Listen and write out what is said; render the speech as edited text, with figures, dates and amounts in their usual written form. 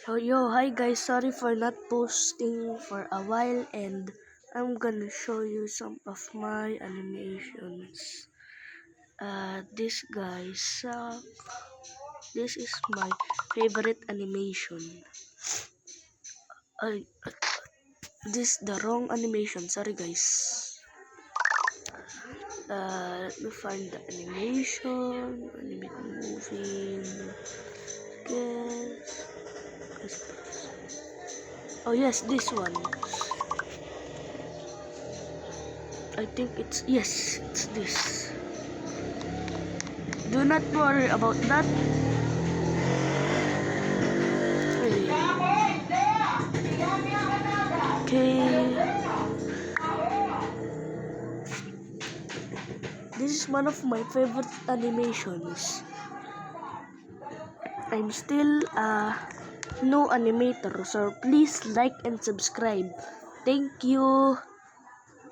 So hi guys, sorry for not posting for a while, and I'm gonna show you some of my animations. This guys suck. This is my favorite animation. This the wrong animation. Sorry guys. Let me find the animation. Animate moving. Yes. Oh yes, this one. I think it's this. Do not worry about that. Okay. This is one of my favorite animations. I'm still a new animator, so please like and subscribe. Thank you.